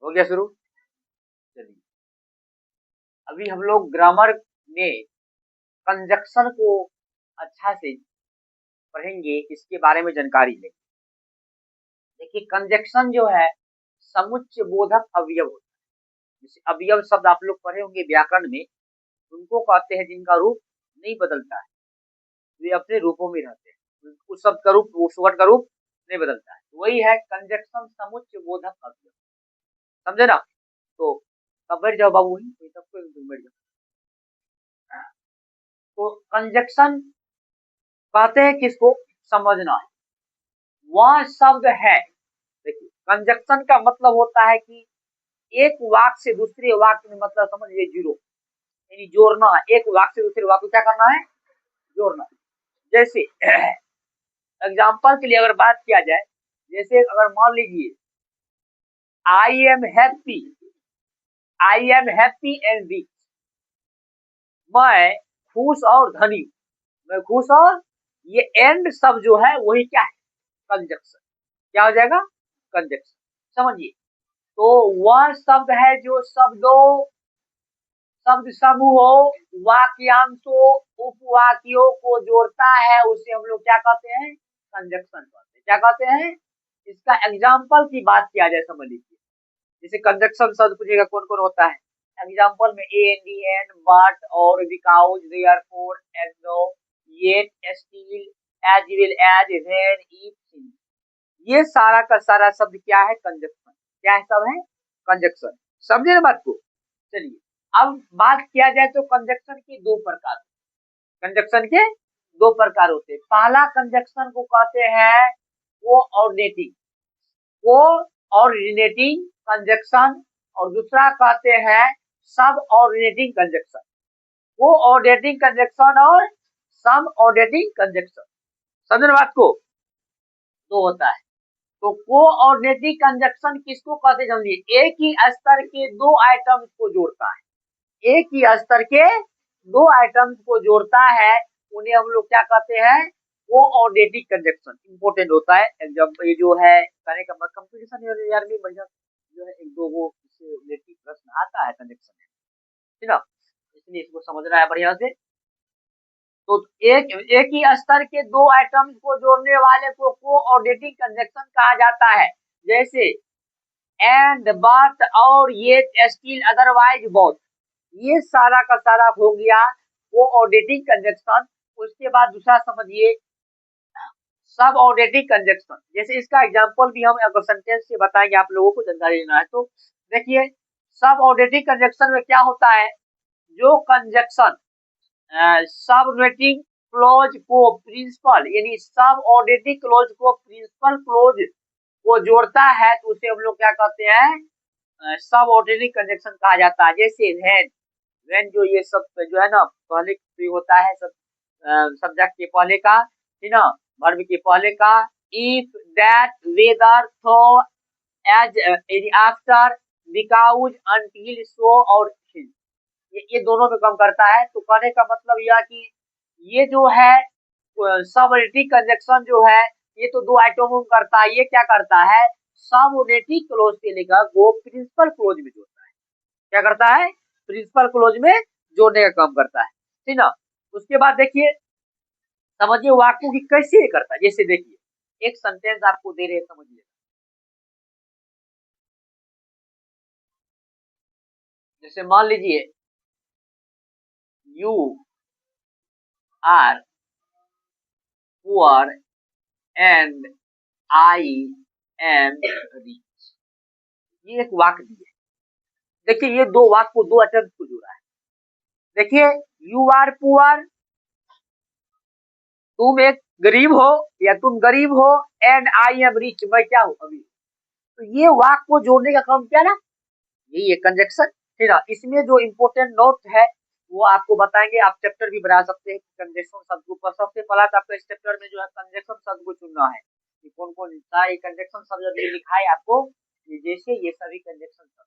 हो गया शुरू। चलिए, अभी हम लोग ग्रामर में कंजक्शन को अच्छा से पढ़ेंगे, इसके बारे में जानकारी लेंगे। देखिए, कंजक्शन जो है समुच्चय बोधक अवयव होता है। जैसे अवयव शब्द आप लोग पढ़े होंगे व्याकरण में, उनको कहते हैं जिनका रूप नहीं बदलता है, वे अपने रूपों में रहते हैं, उस शब्द का रूप, उस वर्ड का रूप नहीं बदलता है, वही है कंजक्शन समुच्चय बोधक अवयव। समझे ना? तो अब बैठ जाओ बाबू, वही सबको बैठ जाओ। तो कंजक्शन कहते हैं किसको, समझना है। वह शब्द है, देखिए कंजक्शन का मतलब होता है कि एक वाक्य से दूसरे वाक्य में, मतलब समझिए जीरो, यानी जोड़ना। एक वाक्य से दूसरे वाक्य को क्या करना है, जोड़ना। जैसे एग्जाम्पल के लिए अगर बात किया जाए, जैसे अगर मान लीजिए I am happy, I am happy and rich, मैं खुश और धनी, मैं खुश और, ये एंड सब जो है वही क्या है, कंजक्शन। क्या हो जाएगा, कंजक्शन। समझिए, तो वह शब्द है जो शब्दों, शब्द समूहों, वाक्यांशों, उपवाक्यों को जोड़ता है, उसे हम लोग क्या कहते हैं, कंजक्शन कहते हैं। क्या कहते हैं? इसका एग्जाम्पल की बात किया जाए, समझ लीजिए। जैसे कंजक्शन शब्द पूछेगा कौन कौन होता है, एग्जाम्पल में एंड, एंड, बट, और, because, therefore, as though, yet, still, as well, as, when, if, since, ये सारा का सारा शब्द क्या है, कंजक्शन। क्या है, सब है कंजक्शन। समझे ना बात को? चलिए, अब बात किया जाए तो कंजक्शन के दो प्रकार, कंजक्शन के दो प्रकार होते हैं। पहला कंजक्शन को कहते हैं कोऑर्डिनेटिंग, कोऑर्डिनेटिंग कंजक्शन, और दूसरा कहते हैं सबऑर्डिनेटिंग कंजक्शन। कोऑर्डिनेटिंग कंजक्शन और सबऑर्डिनेटिंग कंजक्शन, समझे ना बात को? दो होता है। तो कोऑर्डिनेटिंग कंजक्शन किसको कहते हैं, समझिए, एक ही स्तर के दो आइटम्स को जोड़ता है, एक ही स्तर के दो आइटम्स को जोड़ता है, उन्हें हम लोग क्या कहते हैं, कोऑर्डिनेटिंग कंजक्शन। इंपॉर्टेंट होता है एग्जांपल, ये जो है कहने का मतलब कंपटीशन यार भी बढ़िया जो है, एक दो वो इससे रिलेटेड प्रश्न आता है कंजक्शन, ठीक है ना, इसलिए इसको समझना है बढ़िया से। तो एक ही स्तर के दो आइटम्स को जोड़ने वाले को कोऑर्डिनेटिंग कंजक्शन कहा जाता है। जैसे एंड, बट, और, येट, स्टिल, अदरवाइज, बोथ, ये सारा का सारा हो गया कोऑर्डिनेटिंग कंजक्शन। उसके बाद दूसरा समझिए सबऑर्डिनेटिंग कंजक्शन। जैसे इसका एग्जांपल भी हम अगर सेंटेंस से बताएंगे, आप लोगों को जानकारी लेना है तो देखिए, सबऑर्डिनेटिंग कंजक्शन में क्या होता है, जो कंजक्शन सबऑर्डिनेटिंग क्लॉज को प्रिंसिपल, यानी सबऑर्डिनेटिंग क्लॉज को प्रिंसिपल क्लॉज को जोड़ता है, तो उसे हम लोग क्या कहते हैं, सबऑर्डिनेटिंग कंजक्शन कहा जाता है। जैसे व्हेन, व्हेन जो ये सब जो है ना, पहले तो होता है सब सब्जेक्ट के पहले का, ठीक ना, वर्ब के पहले का, इफ, दैट, वेदर, थो, एज, आफ्टर, बिकॉज, अनटिल, सो, और सिंस, ये दोनों में काम करता है। तो कहने का मतलब यह कि ये जो है सबऑर्डिनेटिंग कंजक्शन जो है, ये तो दो आइटमों में करता है। ये क्या करता है, सबऑर्डिनेटिंग क्लोज से लेकर वो प्रिंसिपल क्लोज में जोड़ता है। क्या करता है, प्रिंसिपल क्लोज में जोड़ने का काम करता है, ठीक ना। उसके बाद देखिए, समझिए वाक्यों की कैसे ये करता है। जैसे देखिए, एक सेंटेंस आपको दे रहे हैं, समझिए, जैसे मान लीजिए you are poor and I am rich, ये एक वाक्य दिया है। देखिए, ये दो वाक्य को, दो अटेम्प्ट को जोड़ा है। देखिए, यू आर पुअर, तुम एक गरीब हो या तुम गरीब हो, एंड आई एम रिच, मैं क्या हूं, अभी। तो ये वाक्य को जोड़ने का काम क्या ना, यही है कंजक्शन, ठीक है। इसमें जो इम्पोर्टेंट नोट है वो आपको बताएंगे, आप चैप्टर भी बना सकते हैं कंजक्शन शब्द को। सबसे पहला तो आपको इस चैप्टर में जो है कंजक्शन शब्द को चुनना है कि कौन कौन सा ये कंजक्शन शब्द जब ये लिखा है आपको, ये जैसे ये सभी कंजक्शन शब्द,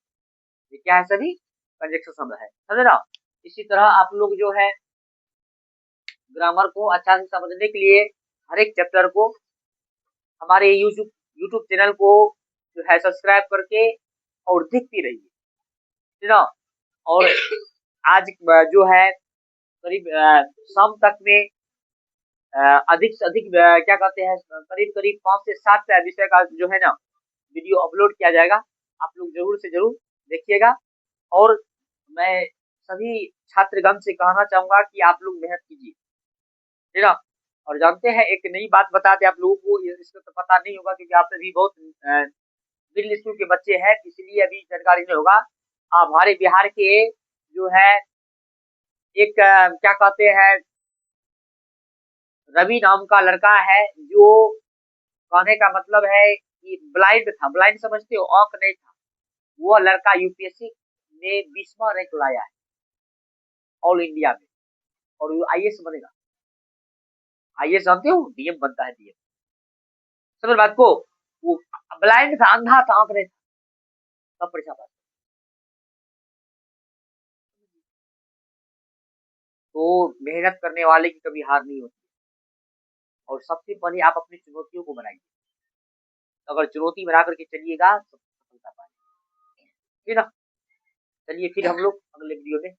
ये क्या है, सभी कंजक्शन शब्द है, समझे ना। इसी तरह आप लोग जो है ग्रामर को अच्छा से समझने के लिए हर एक चैप्टर को हमारे यूट्यूब चैनल को जो है सब्सक्राइब करके और दिखती रही है, है ना। और आज जो है करीब शाम तक में अधिक से अधिक क्या कहते हैं करीब करीब 5 से 7 विषय का जो है ना वीडियो अपलोड किया जाएगा। आप लोग जरूर से जरूर देखिएगा। और मैं सभी छात्रगण से कहना चाहूंगा कि आप लोग मेहनत कीजिए, है ना। और जानते हैं एक नई बात बता दें आप लोगों को, इसको तो पता नहीं होगा क्योंकि आप सभी बहुत मिडिल स्कूल के बच्चे हैं, इसलिए अभी जानकारी नहीं होगा। हमारे बिहार के जो है एक क्या कहते हैं रवि नाम का लड़का है, जो कहने का मतलब है कि ब्लाइंड था, ब्लाइंड समझते हो, आंख नहीं था। वो लड़का यूपीएससी में 20वां रैंक लाया है ऑल इंडिया में, और वो आईएएस बनेगा। आईएएस जानते हो, डीएम बनता है, डीएम। समझ बात को। वो ब्लाइंड था, अंधा था, आंख नहीं था, तब परीक्षा पास। तो मेहनत करने वाले की कभी हार नहीं होती। और सबसे पहले आप अपनी चुनौतियों को बनाइए, अगर चुनौती बना करके चलिएगा तो सफलता पाएंगे, ठीक है ना। चलिए फिर हम लोग अगले वीडियो में